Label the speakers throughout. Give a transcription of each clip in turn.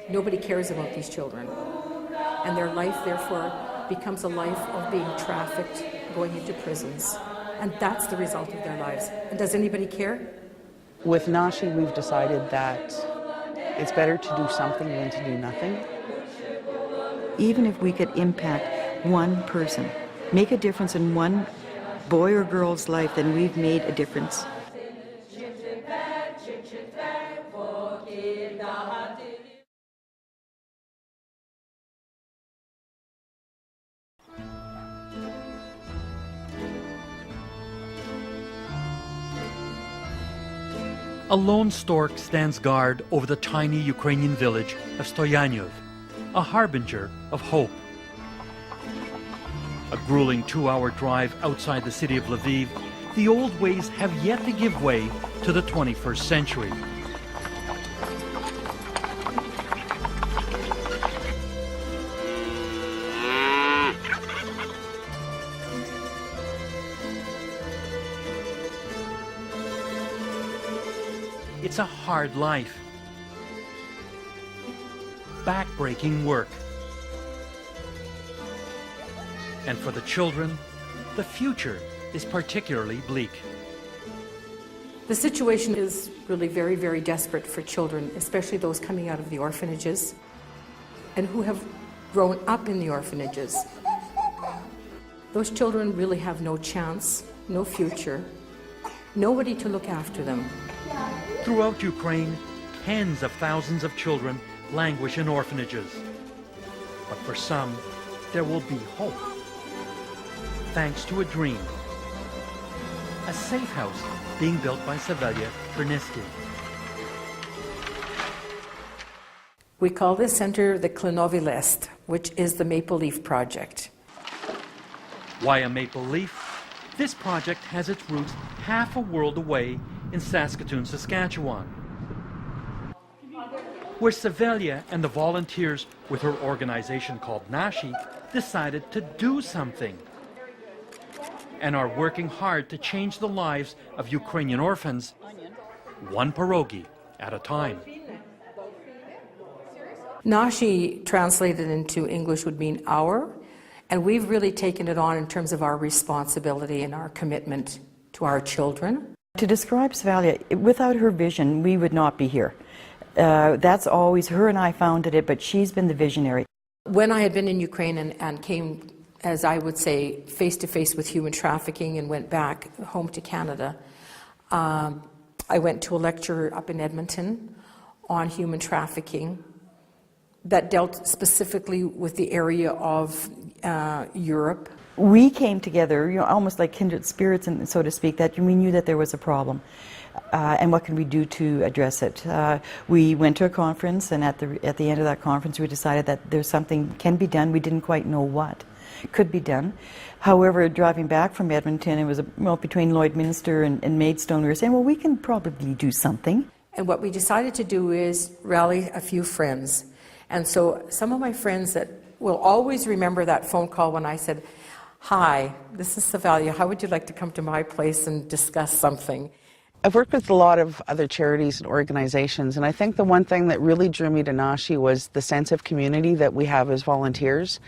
Speaker 1: Nobody cares about these children. And their life, therefore, becomes a life of being trafficked, going into prisons. And that's the result of their lives. And does anybody care?
Speaker 2: With Nashi, we've decided that it's better to do something than to do nothing.
Speaker 3: Even if we could impact one person, make a difference in one boy or girl's life, then we've made a difference.
Speaker 4: A lone stork stands guard over the tiny Ukrainian village of Stoyanov, a harbinger of hope. A grueling 2-hour drive outside the city of Lviv, the old ways have yet to give way to the 21st century. It's a hard life, back-breaking work. And for the children, the future is particularly bleak.
Speaker 1: The situation is really very, very desperate for children, especially those coming out of the orphanages and who have grown up in the orphanages. Those children really have no chance, no future, nobody to look after them.
Speaker 4: Throughout Ukraine, tens of thousands of children languish in orphanages. But for some, there will be hope. Thanks to a dream. A safe house being built by Savelia Berniski.
Speaker 1: We call this center the Klinowy List, which is the Maple Leaf Project.
Speaker 4: Why a maple leaf? This project has its roots half a world away in Saskatoon, Saskatchewan, where Savelia and the volunteers with her organization called Nashi decided to do something and are working hard to change the lives of Ukrainian orphans, one pierogi at a time.
Speaker 1: Nashi, translated into English, would mean our, and we've really taken it on in terms of our responsibility and our commitment to our children.
Speaker 3: To describe Savelia, without her vision, we would not be here. That's always, her and I founded it, but she's been the visionary.
Speaker 1: When I had been in Ukraine and came, as I would say, face to face with human trafficking and went back home to Canada, I went to a lecture up in Edmonton on human trafficking that dealt specifically with the area of Europe.
Speaker 3: We came together, you know, almost like kindred spirits, and so to speak, that we knew that there was a problem. And what can we do to address it? We went to a conference, and at the end of that conference we decided that there's something can be done. We didn't quite know what could be done. However, driving back from Edmonton, it was between Lloydminster and Maidstone, we were saying, well, we can probably do something.
Speaker 1: And what we decided to do is rally a few friends. And so some of my friends that will always remember that phone call when I said, "Hi, this is Savelia. How would you like to come to my place and discuss something?"
Speaker 2: I've worked with a lot of other charities and organizations, and I think the one thing that really drew me to Nashi was the sense of community that we have as volunteers.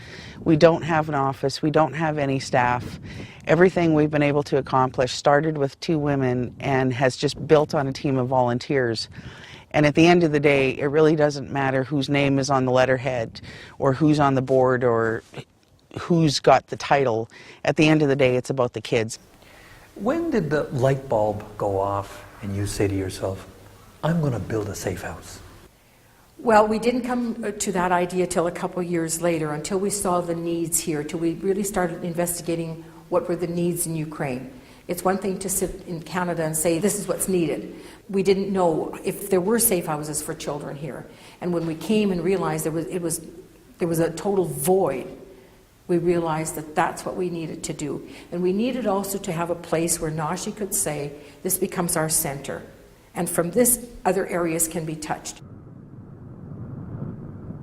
Speaker 2: We don't have an office, we don't have any staff. Everything we've been able to accomplish started with 2 women and has just built on a team of volunteers. And at the end of the day, it really doesn't matter whose name is on the letterhead or who's on the board or who's got the title. At the end of the day, it's about the kids.
Speaker 5: When did the light bulb go off and you say to yourself, I'm going to build a safe house?
Speaker 1: Well, we didn't come to that idea till a couple years later, until we saw the needs here, till we really started investigating what were the needs in Ukraine. It's one thing to sit in Canada and say, this is what's needed. We didn't know if there were safe houses for children here. And when we came and realized there was a total void, we realized that that's what we needed to do. And we needed also to have a place where Nashi could say, this becomes our center. And from this, other areas can be touched.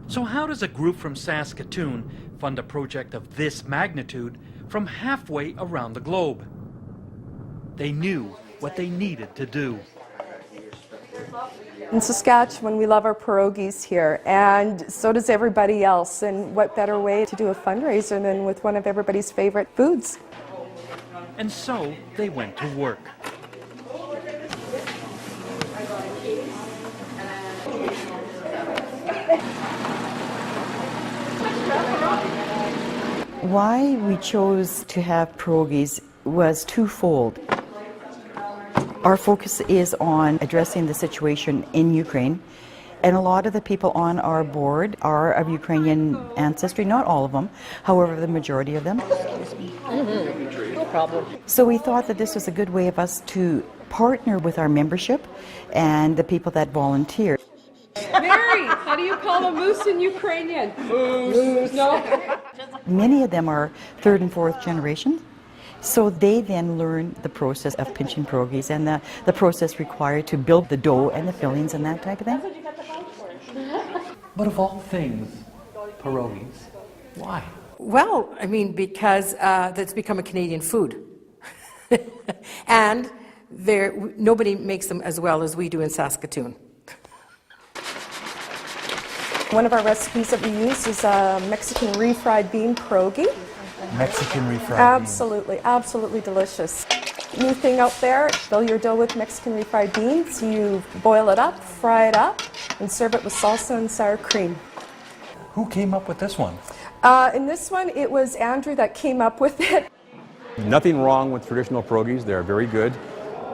Speaker 4: So how does a group from Saskatoon fund a project of this magnitude from halfway around the globe? They knew what they needed to do.
Speaker 6: In Saskatchewan, we love our pierogies here, and so does everybody else. And what better way to do a fundraiser than with one of everybody's favorite foods?
Speaker 4: And so they went to work.
Speaker 3: Why we chose to have pierogies was twofold. Our focus is on addressing the situation in Ukraine, and a lot of the people on our board are of Ukrainian ancestry, not all of them, however the majority of them.
Speaker 7: No problem.
Speaker 3: So we thought that this was a good way of us to partner with our membership and the people that volunteer.
Speaker 7: Mary, how do you call a moose in Ukrainian? Moose. No.
Speaker 3: Many of them are third and fourth generation. So they then learn the process of pinching pierogies and the process required to build the dough and the fillings and that type of thing.
Speaker 5: But of all things, pierogies, why?
Speaker 1: Well, I mean, because that's become a Canadian food. And nobody makes them as well as we do in Saskatoon.
Speaker 6: One of our recipes that we use is a Mexican refried bean pierogi.
Speaker 5: Mexican refried
Speaker 6: Absolutely, absolutely delicious. New thing out there, fill your dough with Mexican refried beans. You boil it up, fry it up, and serve it with salsa and sour cream.
Speaker 5: Who came up with this one?
Speaker 6: In this one, it was Andrew that came up with it.
Speaker 8: Nothing wrong with traditional pierogies. They're very good,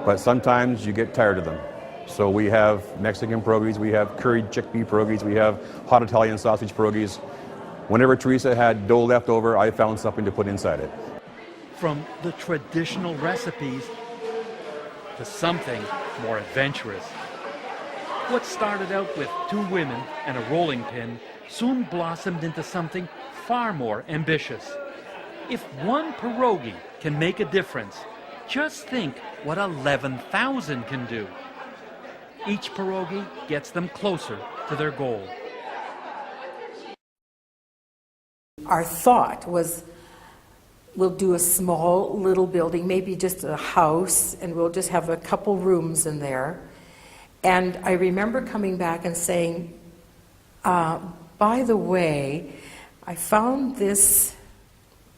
Speaker 8: but sometimes you get tired of them. So we have Mexican pierogies, we have curried chickpea pierogies, we have hot Italian sausage pierogies. Whenever Teresa had dough left over, I found something to put inside it.
Speaker 4: From the traditional recipes to something more adventurous. What started out with 2 women and a rolling pin soon blossomed into something far more ambitious. If one pierogi can make a difference, just think what 11,000 can do. Each pierogi gets them closer to their goal.
Speaker 1: Our thought was, we'll do a small little building, maybe just a house, and we'll just have a couple rooms in there. And I remember coming back and saying, by the way, I found this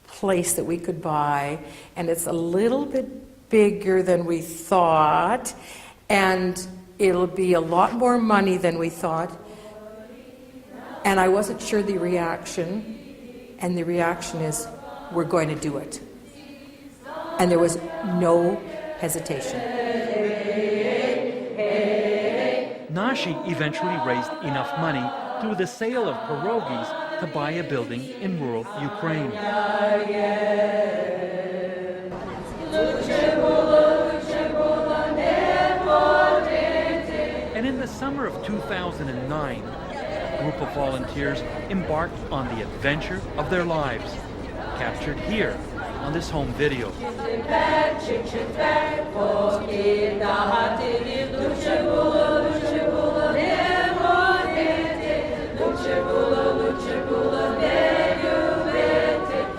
Speaker 1: place that we could buy, and it's a little bit bigger than we thought, and it'll be a lot more money than we thought. And I wasn't sure the reaction, and the reaction is, we're going to do it. And there was no hesitation.
Speaker 4: Nashi eventually raised enough money through the sale of pierogies to buy a building in rural Ukraine. And in the summer of 2009, a group of volunteers embarked on the adventure of their lives, captured here on this home video.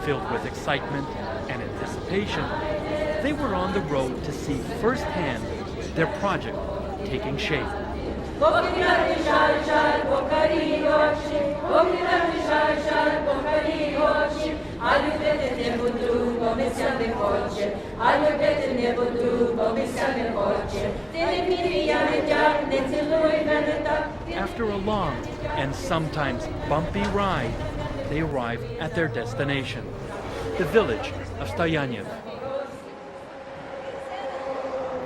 Speaker 4: Filled with excitement and anticipation, they were on the road to see firsthand their project taking shape. After a long and sometimes bumpy ride, they arrive at their destination, the village of Stoyanov.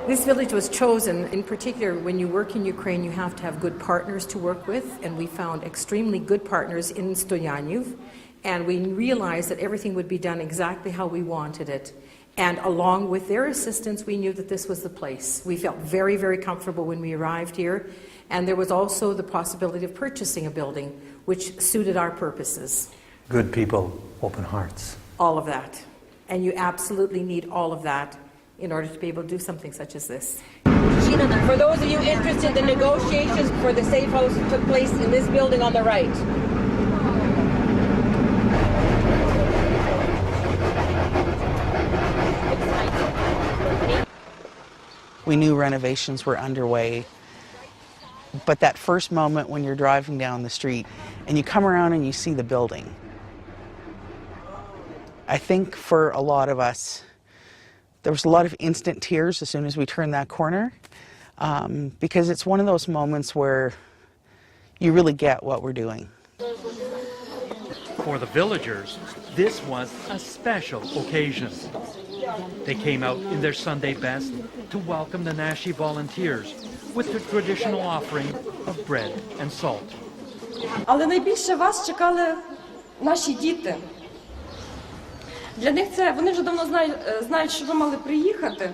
Speaker 1: This village was chosen, in particular, when you work in Ukraine, you have to have good partners to work with, and we found extremely good partners in Stoyanov, and we realized that everything would be done exactly how we wanted it. And along with their assistance, we knew that this was the place. We felt very, very comfortable when we arrived here, and there was also the possibility of purchasing a building, which suited our purposes.
Speaker 5: Good people, open hearts.
Speaker 1: All of that. And you absolutely need all of that in order to be able to do something such as this.
Speaker 7: For those of you interested, the negotiations for the safe house took place in this building on the right.
Speaker 2: We knew renovations were underway. But that first moment when you're driving down the street and you come around and you see the building, I think for a lot of us, there was a lot of instant tears as soon as we turned that corner, because it's one of those moments where you really get what we're doing.
Speaker 4: For the villagers, this was a special occasion. They came out in their Sunday best to welcome the Nashi volunteers with the traditional offering of bread and salt.
Speaker 9: Але найбільше вас чекали наші діти. Для них це, вони вже давно знають, що ви мали приїхати.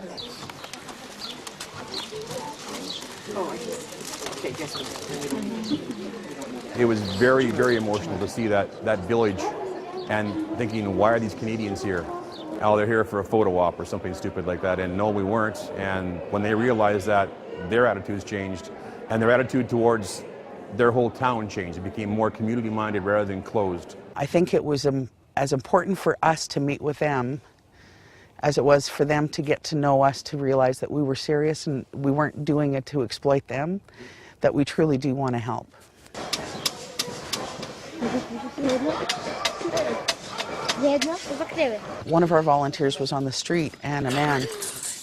Speaker 8: It was very, very emotional to see that village and thinking, why are these Canadians here? Oh, they're here for a photo op or something stupid like that. And no, we weren't. And when they realized that, their attitudes changed, and their attitude towards their whole town changed. It became more community-minded rather than closed.
Speaker 2: I think it was as important for us to meet with them as it was for them to get to know us, to realize that we were serious and we weren't doing it to exploit them, that we truly do want to help. One of our volunteers was on the street and a man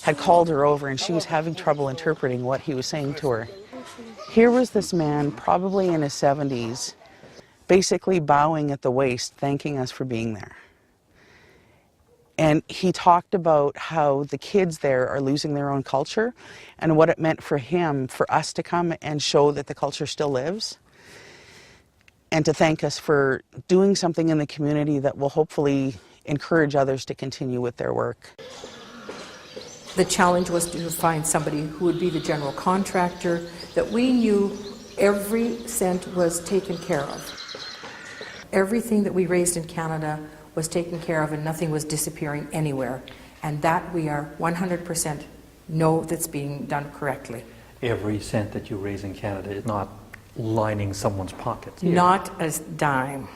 Speaker 2: had called her over and she was having trouble interpreting what he was saying to her. Here was this man, probably in his 70s, basically bowing at the waist, thanking us for being there. And he talked about how the kids there are losing their own culture and what it meant for him, for us to come and show that the culture still lives, and to thank us for doing something in the community that will hopefully encourage others to continue with their work.
Speaker 1: The challenge was to find somebody who would be the general contractor, that we knew every cent was taken care of. Everything that we raised in Canada was taken care of and nothing was disappearing anywhere. And that we are 100% know that's being done correctly.
Speaker 5: Every cent that you raise in Canada is not lining someone's pockets.
Speaker 1: Not a dime.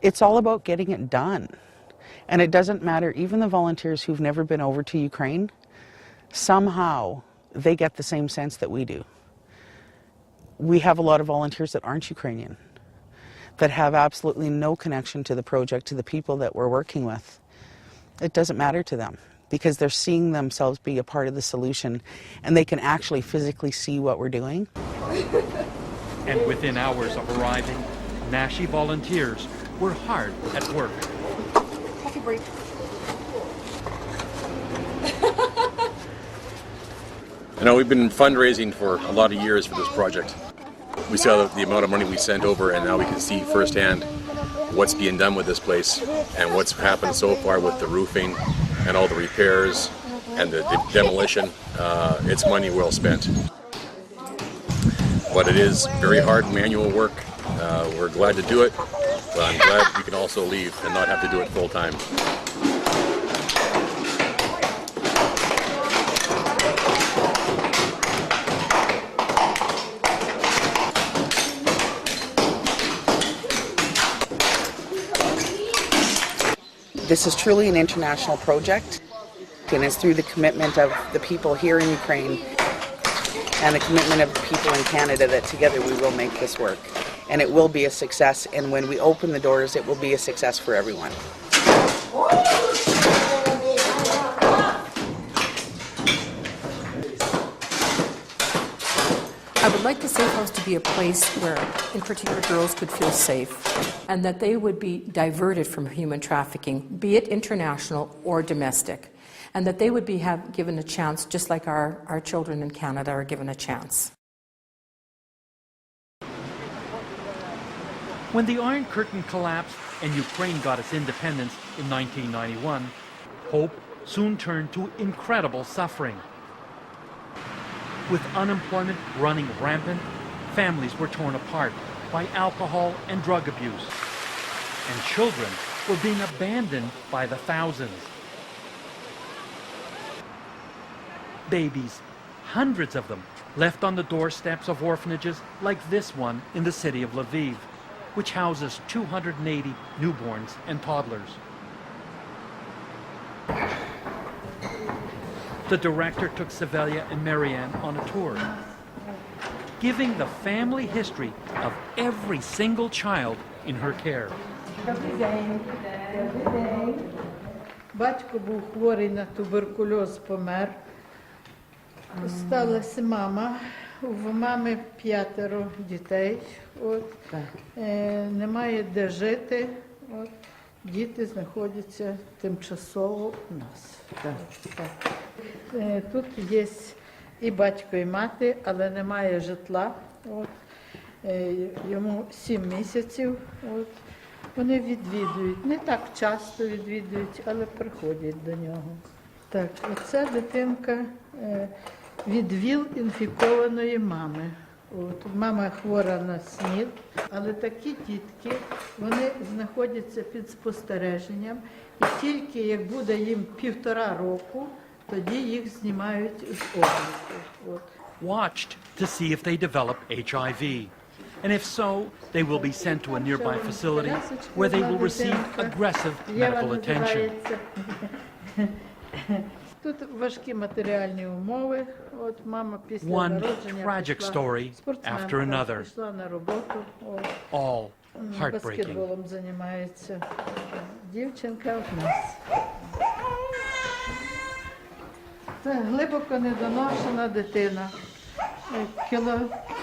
Speaker 2: It's all about getting it done. And it doesn't matter, even the volunteers who've never been over to Ukraine, somehow they get the same sense that we do. We have a lot of volunteers that aren't Ukrainian, that have absolutely no connection to the project, to the people that we're working with. It doesn't matter to them because they're seeing themselves be a part of the solution and they can actually physically see what we're doing.
Speaker 4: And within hours of arriving, Nashi volunteers were hard at work.
Speaker 9: Coffee break.
Speaker 10: You know, we've been fundraising for a lot of years for this project. We saw the amount of money we sent over, and now we can see firsthand what's being done with this place and what's happened so far with the roofing and all the repairs and the demolition. It's money well spent. But it is very hard manual work. We're glad to do it, but I'm glad we can also leave and not have to do it full time.
Speaker 2: This is truly an international project, and it's through the commitment of the people here in Ukraine and the commitment of the people in Canada that together we will make this work. And it will be a success, and when we open the doors, it will be a success for everyone.
Speaker 1: I would like the safe house to be a place where, in particular, girls could feel safe and that they would be diverted from human trafficking, be it international or domestic, and that they would be given a chance just like our children in Canada are given a chance.
Speaker 4: When the Iron Curtain collapsed and Ukraine got its independence in 1991, hope soon turned to incredible suffering. With unemployment running rampant, families were torn apart by alcohol and drug abuse, and children were being abandoned by the thousands. Babies, hundreds of them, left on the doorsteps of orphanages like this one in the city of Lviv, which houses 280 newborns and toddlers. The director took Savelia and Marianne on a tour. giving the family history of every single child in her care.
Speaker 11: Батько був хворий на туберкульоз, помер. Сталася мама. В мами 5 дітей. Немає де жити. Діти знаходяться тимчасово у нас. Тут є і батько, і мати, але немає житла. Йому 7 місяців. Вони відвідують, не так часто відвідують, але приходять до нього. Так, оця дитинка від ВІЛ інфікованої мами. Мама хвора на СНІД, але такі дітки, вони знаходяться під спостереженням, і тільки як буде їм 1,5 року, тоді їх знімають з обліку.
Speaker 4: Watched to see if they develop HIV. And if so, they will be sent to a nearby facility where they will receive aggressive medical attention.
Speaker 11: Тут важкі матеріальні умови. Мама після
Speaker 4: One
Speaker 11: народження
Speaker 4: tragic story after another.
Speaker 11: Пішла на роботу.
Speaker 4: All heartbreaking.
Speaker 11: Баскетболом займається дівчинка в нас. Це глибоко недоношена дитина.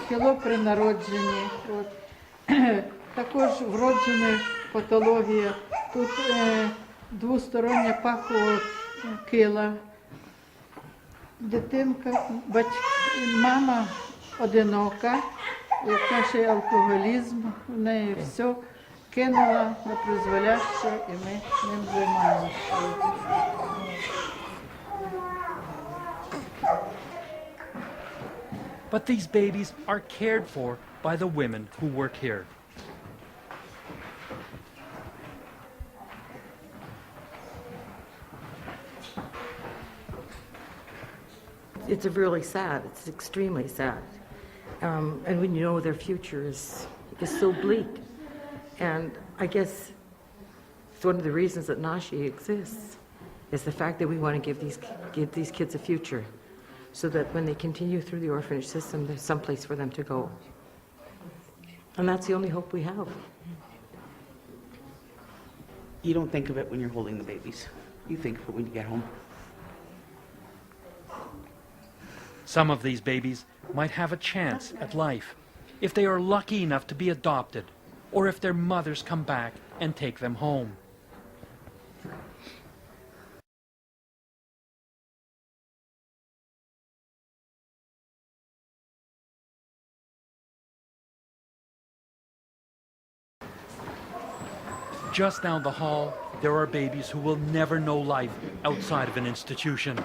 Speaker 11: Кіло при народженні. Також вроджена патологія. Тут двостороння пахова кила. Дитинка, мама одинока, яка ще й алкоголізм, в неї все кинула на призволяще, і ми ним займаємося.
Speaker 4: But these babies are cared for by the women who work here.
Speaker 12: It's really sad. It's extremely sad. And when you know their future is so bleak. And I guess it's one of the reasons that Nashi exists is the fact that we want to give these kids a future so that when they continue through the orphanage system, there's some place for them to go. And that's the only hope we have.
Speaker 2: You don't think of it when you're holding the babies. You think of it when you get home.
Speaker 4: Some of these babies might have a chance at life if they are lucky enough to be adopted or if their mothers come back and take them home. Just down the hall, there are babies who will never know life outside of an institution.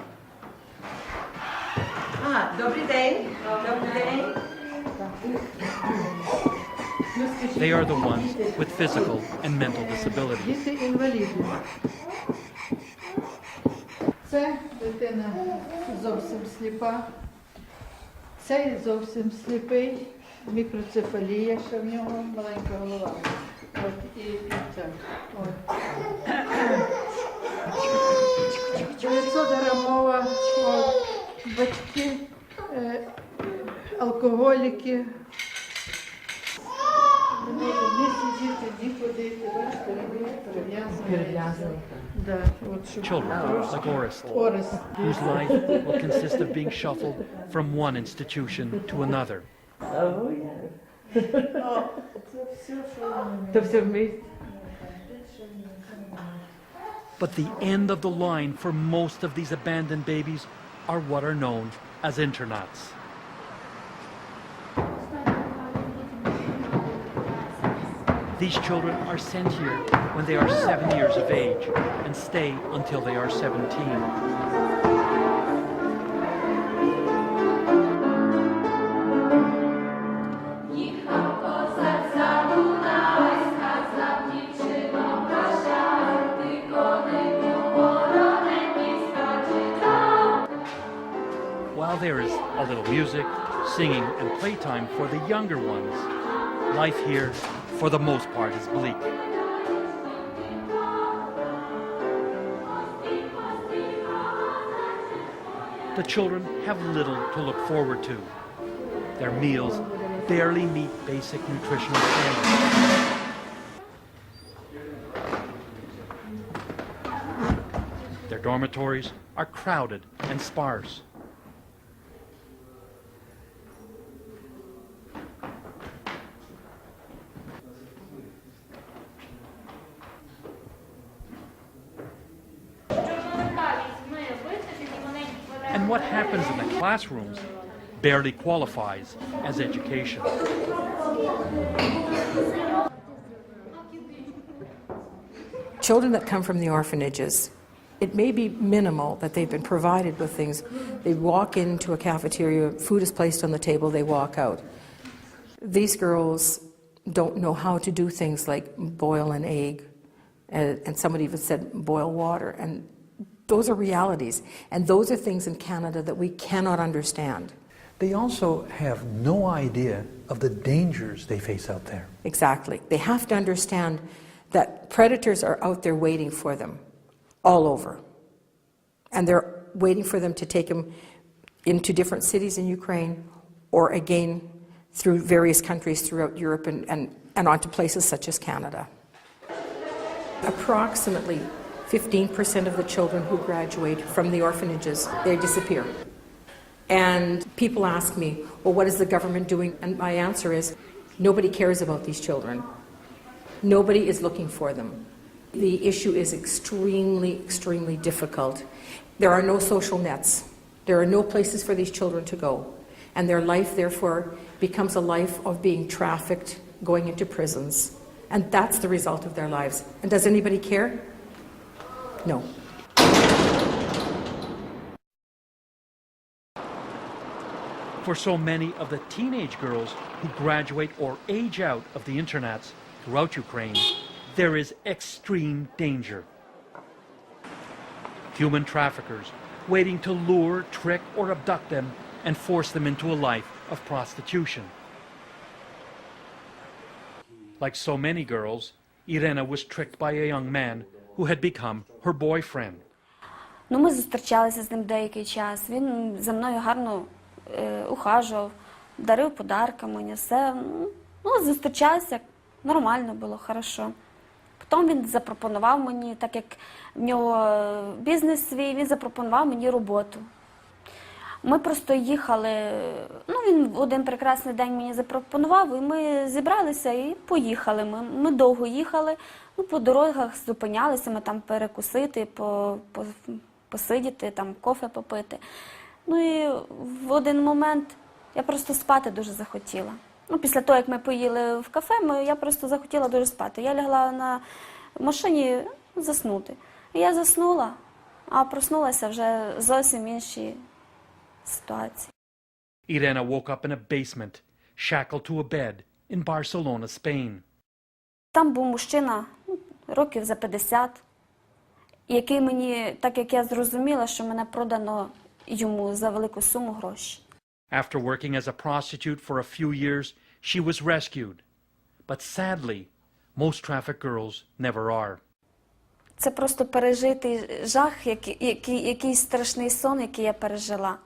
Speaker 7: Добрий день. Добрий день.
Speaker 4: They are the ones with physical and mental disabilities.
Speaker 11: Діти інваліди. Це дитина зовсім сліпа. Цей зовсім сліпий. Мікроцефалія, ще в нього маленька голова. І це. 900-грамова. Батьки, алкоголіки. Не сидіти, ні ходити, бачите, перев'язані.
Speaker 4: Children, like Orest, whose life will consist of being shuffled from one institution to another. But the end of the line for most of these abandoned babies are what are known as internats. These children are sent here when they are 7 years of age and stay until they are 17. While there is a little music, singing, and playtime for the younger ones, life here, for the most part, is bleak. The children have little to look forward to. Their meals barely meet basic nutritional standards. Their dormitories are crowded and sparse. And what happens in the classrooms barely qualifies as education.
Speaker 1: Children that come from the orphanages, it may be minimal that they've been provided with things. They walk into a cafeteria, food is placed on the table, they walk out. These girls don't know how to do things like boil an egg, and somebody even said boil water, and those are realities, and those are things in Canada that we cannot understand.
Speaker 5: They also have no idea of the dangers they face out there.
Speaker 1: Exactly. They have to understand that predators are out there waiting for them all over. And they're waiting for them to take them into different cities in Ukraine, or again through various countries throughout Europe and onto places such as Canada. Approximately 15% of the children who graduate from the orphanages, they disappear. And people ask me, well, what is the government doing? And my answer is, nobody cares about these children. Nobody is looking for them. The issue is extremely, extremely difficult. There are no social nets. There are no places for these children to go. And their life, therefore, becomes a life of being trafficked, going into prisons. And that's the result of their lives. And does anybody care? No.
Speaker 4: For so many of the teenage girls who graduate or age out of the internats throughout Ukraine, there is extreme danger. Human traffickers waiting to lure, trick, or abduct them and force them into a life of prostitution. Like so many girls, Irena was tricked by a young man who had become her boyfriend.
Speaker 13: Ну, ми зустрічалися з ним деякий час. Він за мною гарно ухажував, дарив подарки мені, все. Ну, зустрічалися, нормально було, хорошо. Потім він запропонував мені, так як в нього бізнес свій, він запропонував мені роботу. Ми просто їхали, ну, він в один прекрасний день мені запропонував, і ми зібралися і поїхали. Ми довго їхали, ну, по дорогах зупинялися, ми там перекусити, посидіти, там кофе попити. Ну і в один момент я просто спати дуже захотіла. Ну, після того, як ми поїли в кафе, я просто захотіла дуже спати. Я лягла на машині заснути. І я заснула, а проснулася вже зовсім іншій ситуації.
Speaker 4: Irena woke up in a basement, shackled to a bed in Barcelona, Spain.
Speaker 13: Там був мужчина, років за 50, який мені, так як я зрозуміла, що мене продано йому за велику суму грошей.
Speaker 4: After working as a prostitute for a few years, she was rescued. But sadly, most trafficked girls never are.
Speaker 13: Це просто пережитий жах, якийсь страшний сон, який я пережила.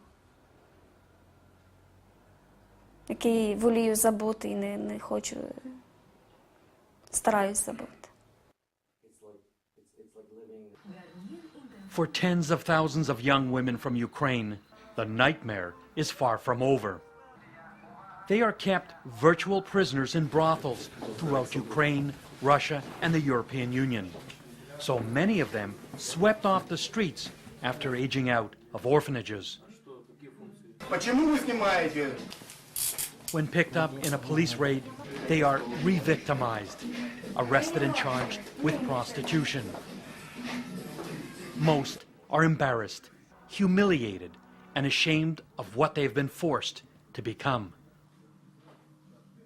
Speaker 13: Який волію забути і не хочу, стараюсь забути.
Speaker 4: For tens of thousands of young women from Ukraine, the nightmare is far from over. They are kept virtual prisoners in brothels throughout Ukraine, Russia, and the European Union. So many of them swept off the streets after aging out of orphanages. When picked up in a police raid, they are re-victimized, arrested and charged with prostitution. Most are embarrassed, humiliated, and ashamed of what they've been forced to become.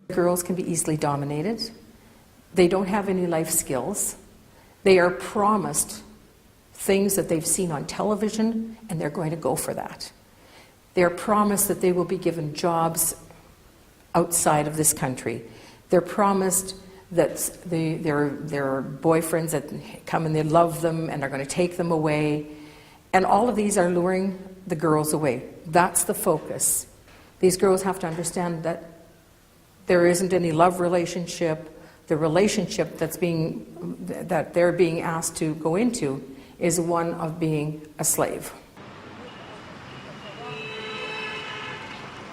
Speaker 1: Girls can be easily dominated. They don't have any life skills. They are promised things that they've seen on television, and they're going to go for that. They're promised that they will be given jobs outside of this country. They're promised that their boyfriends that come and they love them and are going to take them away. And all of these are luring the girls away. That's the focus. These girls have to understand that there isn't any love relationship. The relationship that they're being asked to go into is one of being a slave.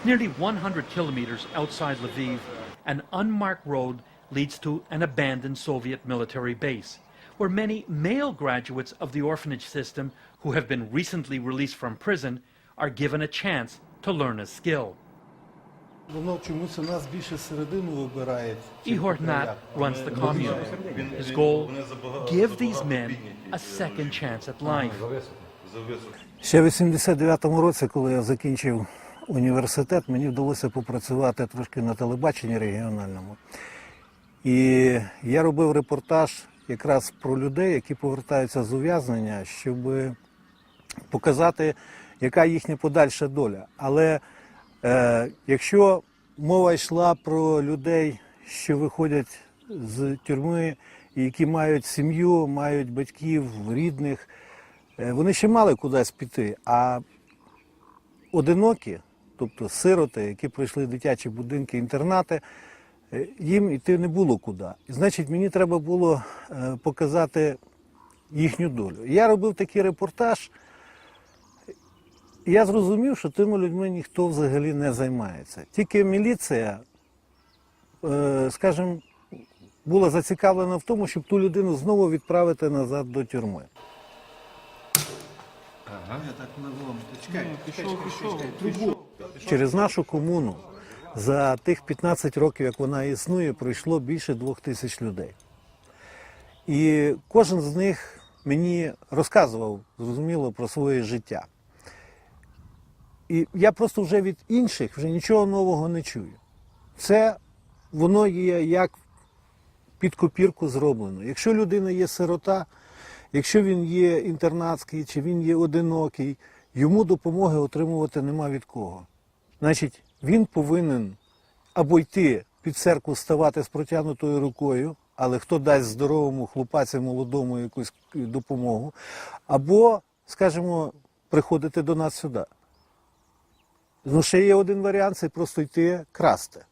Speaker 4: Nearly 100 kilometers outside Lviv, an unmarked road leads to an abandoned Soviet military base, where many male graduates of the orphanage system who have been recently released from prison are given a chance to learn a skill. Ihor Nat runs the commune. His goal, give these men a second chance at life.
Speaker 14: Ще в 89-му році, коли я закінчив університет, мені вдалося попрацювати трошки на телебаченні регіональному. І я робив репортаж якраз про людей, які повертаються з ув'язнення, щоб показати, яка їхня подальша доля. Але якщо мова йшла про людей, що виходять з тюрми, і які мають сім'ю, мають батьків, рідних, вони ще мали кудись піти, а одинокі, тобто сироти, які пройшли дитячі будинки, інтернати, їм йти не було куди. І, значить, мені треба було показати їхню долю. Я робив такий репортаж, і я зрозумів, що тими людьми ніхто взагалі не займається. Тільки міліція, скажімо, була зацікавлена в тому, щоб ту людину знову відправити назад до тюрми. Через нашу комуну за тих 15 років, як вона існує, пройшло більше 2000 людей. І кожен з них мені розказував, зрозуміло, про своє життя. І я просто вже від інших вже нічого нового не чую. Це воно є як під копірку зроблено. Якщо людина є сирота, якщо він є інтернатський, чи він є одинокий, йому допомоги отримувати нема від кого. Значить, він повинен або йти під церкву, ставати з протягнутою рукою, але хто дасть здоровому хлопаці молодому якусь допомогу, або, скажімо, приходити до нас сюди. Ну, ще є один варіант, це просто йти красти.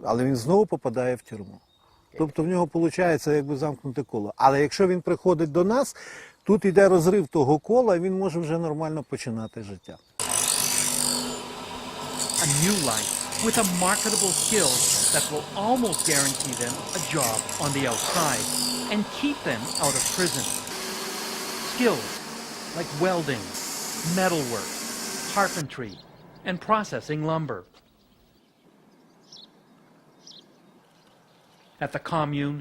Speaker 14: Але він знову попадає в тюрму. Тобто в нього виходить якби замкнуте коло. Але якщо він приходить до нас, тут йде розрив того кола, і він може вже нормально починати життя.
Speaker 4: A new life with a marketable skill that will almost guarantee them a job on the outside and keep them out of prison. Skills like welding, metalwork, carpentry, and processing lumber. At the commune,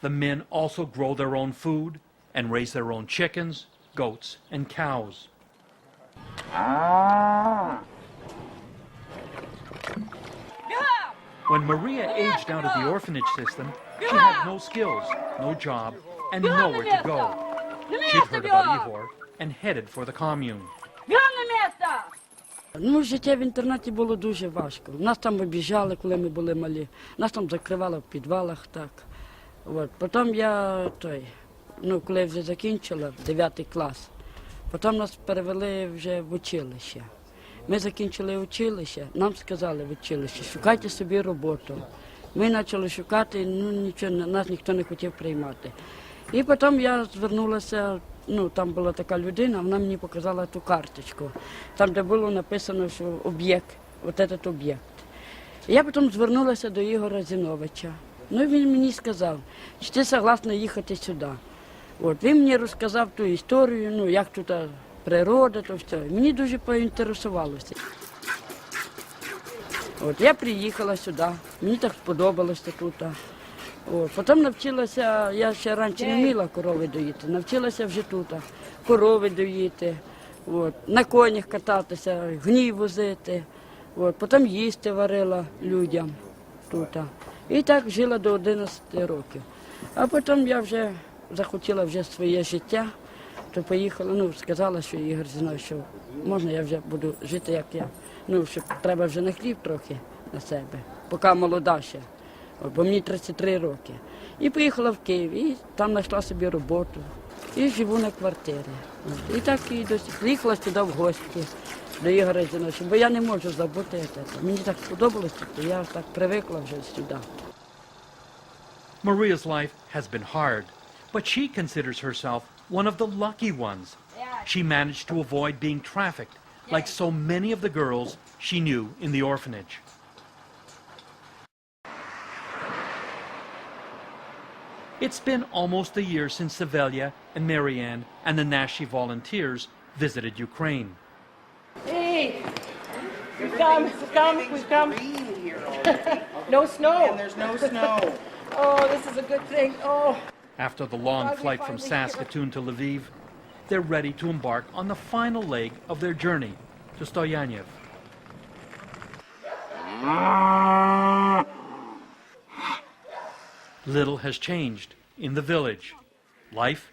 Speaker 4: the men also grow their own food and raise their own chickens, goats, and cows. When Maria aged out of the orphanage system, she had no skills, no job, and nowhere to go. She'd heard about Ihor and headed for the commune.
Speaker 15: Ну, життя в інтернаті було дуже важко. Нас там обіжали, коли ми були малі. Нас там закривали в підвалах, так. От. Потім я, коли я вже закінчила, 9 клас, потім нас перевели вже в училище. Ми закінчили училище, нам сказали в училищі, шукайте собі роботу. Ми почали шукати, нічого, нас ніхто не хотів приймати. І потім я звернулася, там була така людина, вона мені показала ту карточку, там, де було написано, що об'єкт, цей об'єкт. І я потім звернулася до Ігоря Зіновича. І він мені сказав, чи ти согласна їхати сюди. От, він мені розказав ту історію, як тут природа, то все. Мені дуже поінтересувалося. От, я приїхала сюди, мені так сподобалося тут. От, потім навчилася, я ще раніше не вміла корови доїти, навчилася вже тут корови доїти, от, на конях кататися, гній возити, от, потім їсти варила людям тут. І так жила до 11 років. А потім я вже захотіла вже своє життя, то поїхала, сказала, що Ігор знає, що можна я вже буду жити, як я. Що треба вже на хліб трохи на себе, поки молода ще. бо мені 33 роки. І поїхала в Київ, і там знайшла собі роботу. І живу на квартирі. І так і досі. Приїхала сюди в гості до Ігоря Зіночі, бо я не можу забути це. Мені так сподобалося, я так привикла вже сюди.
Speaker 4: Maria's life has been hard, but she considers herself one of the lucky ones. She managed to avoid being trafficked, like so many of the girls she knew in the orphanage. It's been almost a year since Savelia and Marianne and the Nashi volunteers visited Ukraine.
Speaker 7: Hey, we've come. No snow.
Speaker 2: And there's no snow.
Speaker 7: Oh, this is a good thing. Oh.
Speaker 4: After the long flight from Saskatoon to Lviv, they're ready to embark on the final leg of their journey to Stoyanev. Little has changed in the village. Life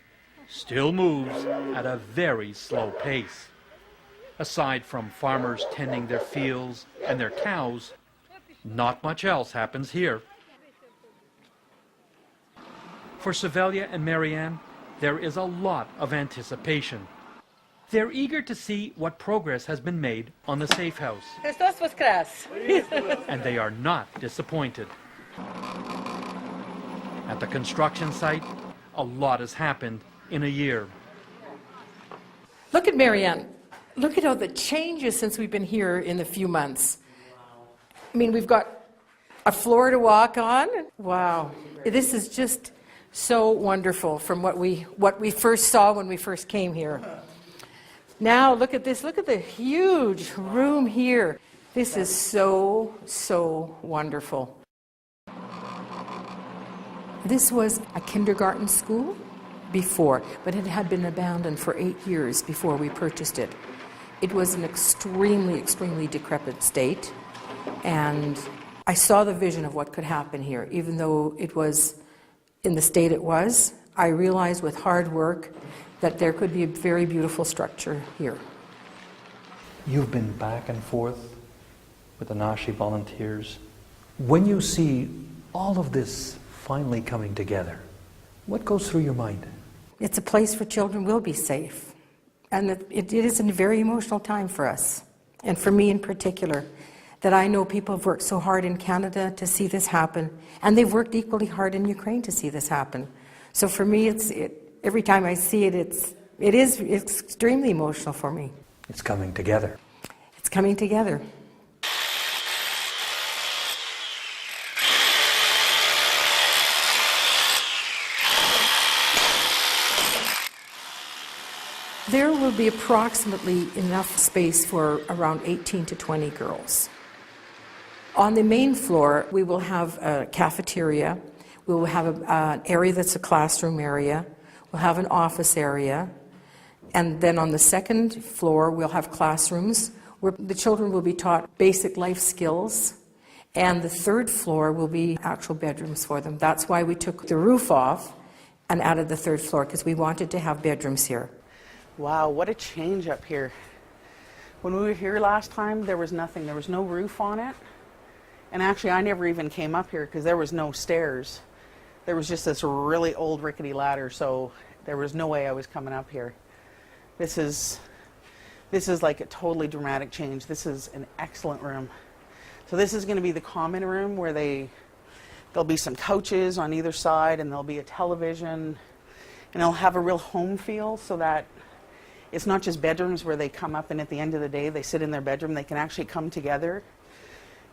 Speaker 4: still moves at a very slow pace. Aside from farmers tending their fields and their cows, not much else happens here. For Savelia and Marianne, there is a lot of anticipation. They're eager to see what progress has been made on the safe house.
Speaker 7: Христос воскрес!
Speaker 4: And they are not disappointed. At the construction site, a lot has happened in a year.
Speaker 1: Look at Marianne. Look at all the changes since we've been here in the few months. I mean, we've got a floor to walk on. Wow. This is just so wonderful from what we first saw when we first came here. Now look at this. Look at the huge room here. This is so wonderful. This was a kindergarten school before, but it had been abandoned for 8 years before we purchased it. It was an extremely decrepit state, and I saw the vision of what could happen here. Even though it was in the state it was, I realized with hard work that there could be a very beautiful structure here.
Speaker 5: You've been back and forth with the Nashi volunteers. When you see all of this finally coming together, what goes through your mind?
Speaker 1: It's a place where children will be safe. And it is a very emotional time for us, and for me in particular, that I know people have worked so hard in Canada to see this happen, and they've worked equally hard in Ukraine to see this happen. So for me, every time I see it, it's extremely emotional for me.
Speaker 5: It's coming together.
Speaker 1: It's coming together. There will be approximately enough space for around 18 to 20 girls. On the main floor, we will have a cafeteria. We will have an area that's a classroom area. We'll have an office area. And then on the second floor, we'll have classrooms where the children will be taught basic life skills. And the third floor will be actual bedrooms for them. That's why we took the roof off and added the third floor, because we wanted to have bedrooms here.
Speaker 2: Wow, what a change up here. When we were here last time, there was nothing. There was no roof on it. And actually, I never even came up here because there was no stairs. There was just this really old rickety ladder, so there was no way I was coming up here. This is like a totally dramatic change. This is an excellent room. So this is going to be the common room where there'll be some couches on either side, and there'll be a television, and it'll have a real home feel, so that it's not just bedrooms where they come up and at the end of the day they sit in their bedroom. They can actually come together.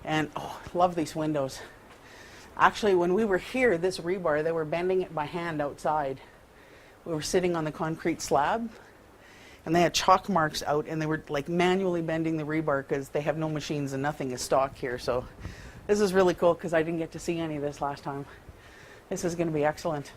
Speaker 2: And oh, I love these windows. Actually, when we were here, this rebar, they were bending it by hand outside. We were sitting on the concrete slab, and they had chalk marks out, and they were like manually bending the rebar because they have no machines and nothing is stock here. So this is really cool because I didn't get to see any of this last time. This is going to be excellent.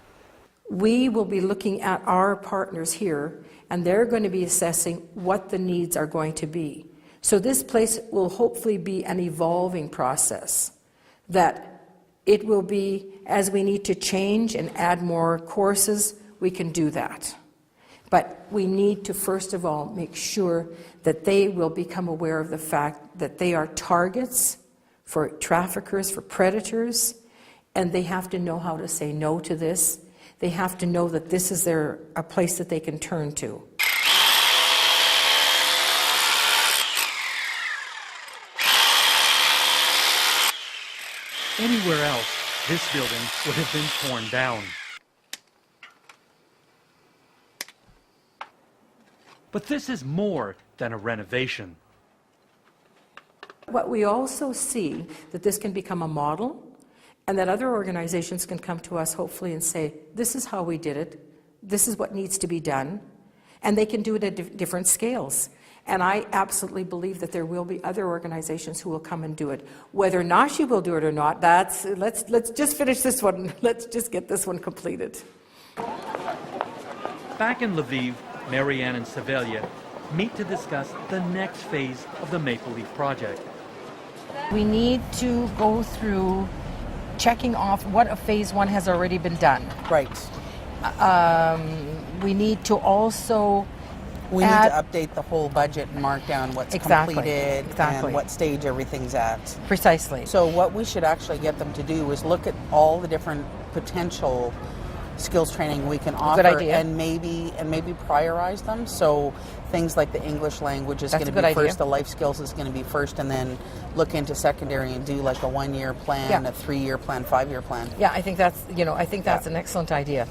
Speaker 1: We will be looking at our partners here, and they're going to be assessing what the needs are going to be. So this place will hopefully be an evolving process, that it will be, as we need to change and add more courses, we can do that. But we need to first of all make sure that they will become aware of the fact that they are targets for traffickers, for predators, and they have to know how to say no to this. They have to know that this is a place that they can turn to.
Speaker 4: Anywhere else, this building would have been torn down. But this is more than a renovation.
Speaker 1: What we also see, that this can become a model, and that other organizations can come to us hopefully and say, this is how we did it, this is what needs to be done, and they can do it at different scales. And I absolutely believe that there will be other organizations who will come and do it. Whether Nashi will do it or not, let's just finish this one. Let's just get this one completed.
Speaker 4: Back in Lviv, Marianne and Savelia meet to discuss the next phase of the Maple Leaf project.
Speaker 1: We need to go through checking off what of phase one has already been done.
Speaker 2: Right.
Speaker 1: We need to also
Speaker 2: We need to update the whole budget and mark down what's completed and what stage everything's at.
Speaker 1: Precisely.
Speaker 2: So what we should actually get them to do is look at all the different potential skills training we can offer.
Speaker 1: Good idea.
Speaker 2: and maybe prioritize them. So things like the English language is going to be first, the life skills is going to be first, and then look into secondary and do like a 1-year plan, a 3-year plan, 5-year plan.
Speaker 1: Yeah, I think that's an excellent idea.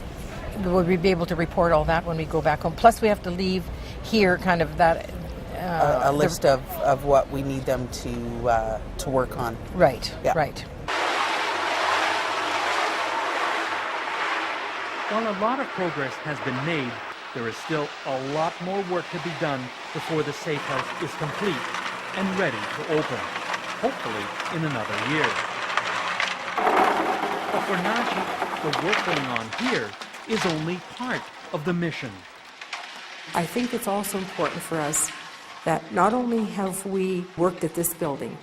Speaker 1: Will we be able to report all that when we go back home? Plus we have to leave here kind of that
Speaker 2: a list of what we need them to work on.
Speaker 1: Right.
Speaker 2: Yeah.
Speaker 1: Right.
Speaker 4: While a lot of progress has been made, there is still a lot more work to be done before the safe house is complete and ready to open, hopefully in another year. But for Nashi, the work going on here is only part of the mission.
Speaker 1: I think it's also important for us that not only have we worked at this building,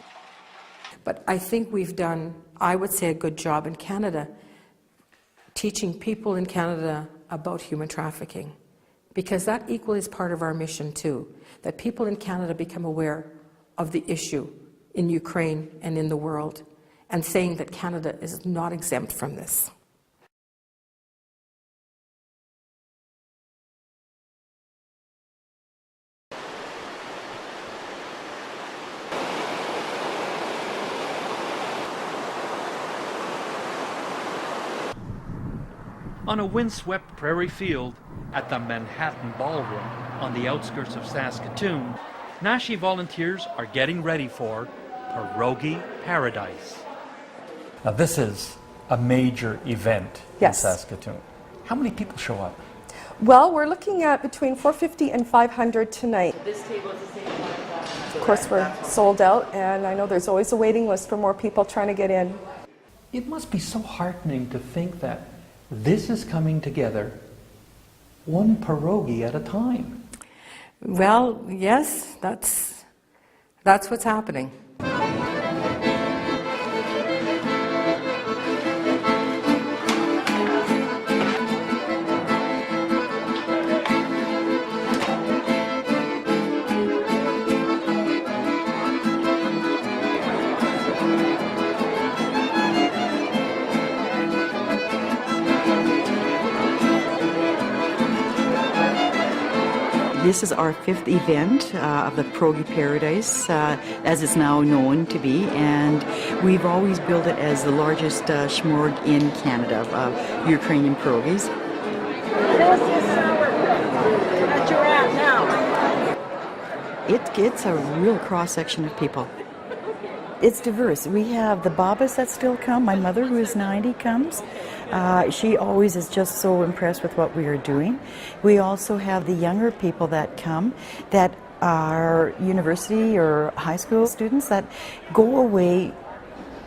Speaker 1: but I think we've done, I would say, a good job in Canada teaching people in Canada about human trafficking, because that equally is part of our mission too, that people in Canada become aware of the issue in Ukraine and in the world, and saying that Canada is not exempt from this.
Speaker 4: On a windswept prairie field at the Manhattan Ballroom on the outskirts of Saskatoon, Nashi volunteers are getting ready for Perogy Paradise.
Speaker 5: Now this is a major event in Saskatoon. How many people show up?
Speaker 6: Well, we're looking at between 450 and 500 tonight.
Speaker 12: This table is the same one.
Speaker 6: Of course, we're sold out, and I know there's always a waiting list for more people trying to get in.
Speaker 5: It must be so heartening to think that this is coming together one pierogi at a time.
Speaker 1: Well, yes, that's what's happening.
Speaker 3: This is our 5th event of the Perogy Paradise, as it's now known to be, and we've always billed it as the largest shmorg in Canada of Ukrainian pierogies.
Speaker 7: This is sauerkraut that you're at now.
Speaker 3: It gets a real cross-section of people. It's diverse. We have the Babas that still come. My mother, who is 90, comes. She always is just so impressed with what we are doing. We also have the younger people that come that are university or high school students that go away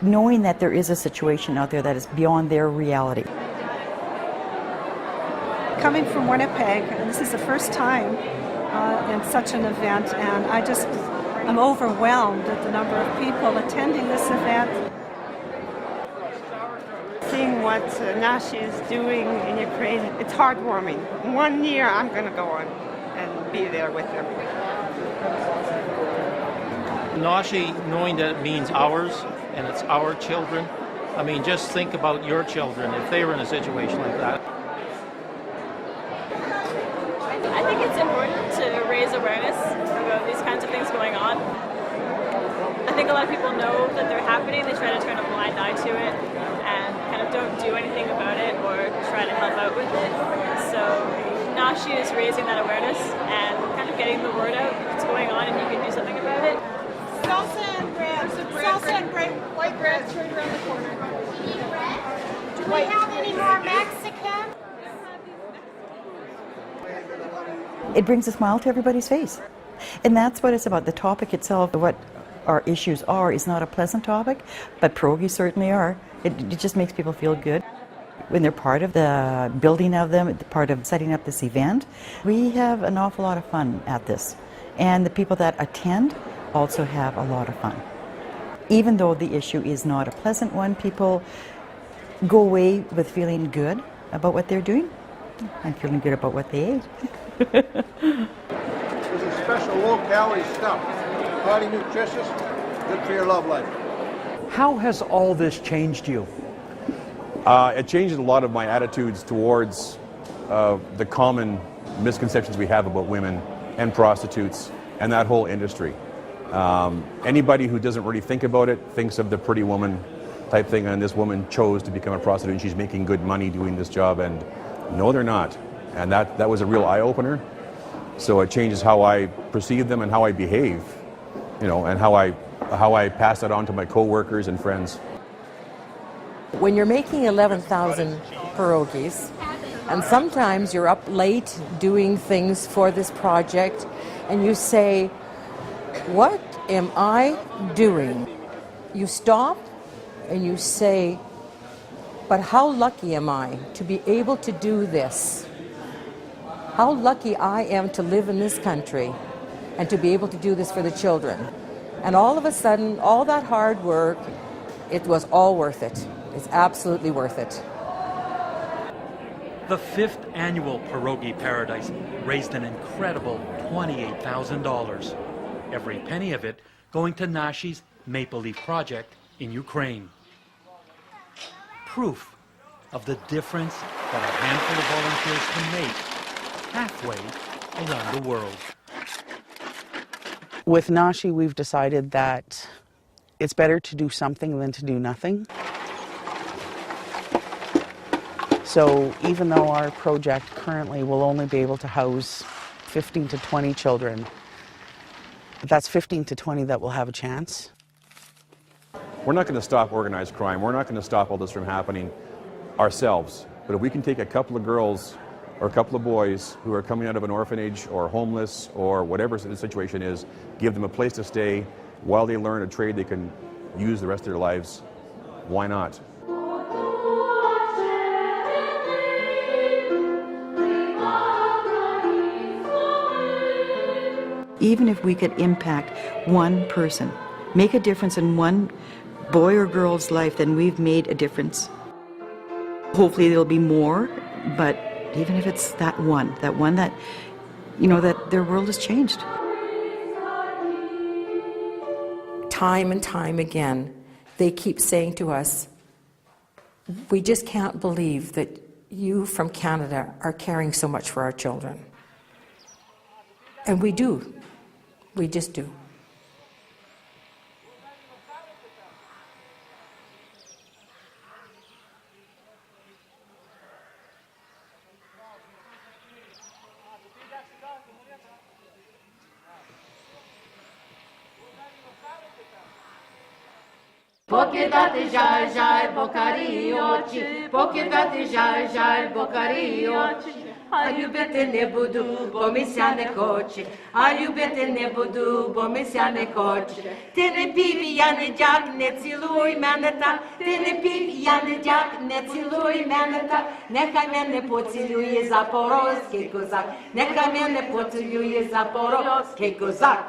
Speaker 3: knowing that there is a situation out there that is beyond their reality.
Speaker 16: Coming from Winnipeg, and this is the first time in such an event, and I'm overwhelmed at the number of people attending this event.
Speaker 17: Seeing what Nashi is doing in Ukraine, it's heartwarming. 1 year I'm going to go on and be there with them.
Speaker 18: Nashi, knowing that it means ours and it's our children, I mean, just think about your children if they were in a situation like that.
Speaker 19: I think it's important to raise awareness about these kinds of things going on. I think a lot of people know that they're happening, they try to turn a blind eye to it and kind of don't do anything about it or try to help out with it. So Nashi is raising that awareness and kind of getting the word out. It's going on and you can do something about it.
Speaker 20: Salsa and bread. Salsa and bread. White bread's right around the corner. Do we have any more Mexican?
Speaker 3: It brings a smile to everybody's face. And that's what it's about. The topic itself, what our issues are, is not a pleasant topic, but pierogies certainly are. It just makes people feel good. When they're part of the building of them, part of setting up this event, we have an awful lot of fun at this. And the people that attend also have a lot of fun. Even though the issue is not a pleasant one, people go away with feeling good about what they're doing and feeling good about what they ate.
Speaker 21: This is special low-calorie stuff. Highly nutritious, good for your love life.
Speaker 5: How has all this changed you?
Speaker 8: It changed a lot of my attitudes towards the common misconceptions we have about women and prostitutes and that whole industry. Anybody who doesn't really think about it thinks of the pretty woman type thing, and this woman chose to become a prostitute and she's making good money doing this job, and no, they're not. And that was a real eye-opener. So it changes how I perceive them and how I behave, you know, and how I pass that on to my co-workers and friends.
Speaker 1: When you're making 11,000 pierogies, and sometimes you're up late doing things for this project, and you say, what am I doing? You stop and you say, but how lucky am I to be able to do this? How lucky I am to live in this country and to be able to do this for the children. And all of a sudden, all that hard work, it was all worth it. It's absolutely worth it.
Speaker 4: The 5th annual Pierogi Paradise raised an incredible $28,000. Every penny of it going to Nashi's Maple Leaf Project in Ukraine. Proof of the difference that a handful of volunteers can make halfway around the world.
Speaker 2: With Nashi, we've decided that it's better to do something than to do nothing. So even though our project currently will only be able to house 15 to 20 children, that's 15 to 20 that will have a chance.
Speaker 8: We're not going to stop organized crime. We're not going to stop all this from happening ourselves. But if we can take a couple of girls or a couple of boys who are coming out of an orphanage or homeless or whatever the situation is, give them a place to stay while they learn a trade they can use the rest of their lives, why not?
Speaker 3: Even if we could impact one person, make a difference in one boy or girl's life, then we've made a difference. Hopefully there'll be more, but even if it's that one that, you know, that their world has changed.
Speaker 1: Time and time again, they keep saying to us, we just can't believe that you from Canada are caring so much for our children. And we do. We just do.
Speaker 22: Покидати жаль, жаль, бо карі очі, покидати жаль, жаль, бо карі очі. А любити не буду, бо мися не хоче, а любити не буду, бо мися не хоче. Ти не пів, я не дяк, не цілуй мене так, ти не пів, я не дяк, не цілуй мене так, нехай мене поцілує запорозький козак, нехай мене поцілує запорозький козак.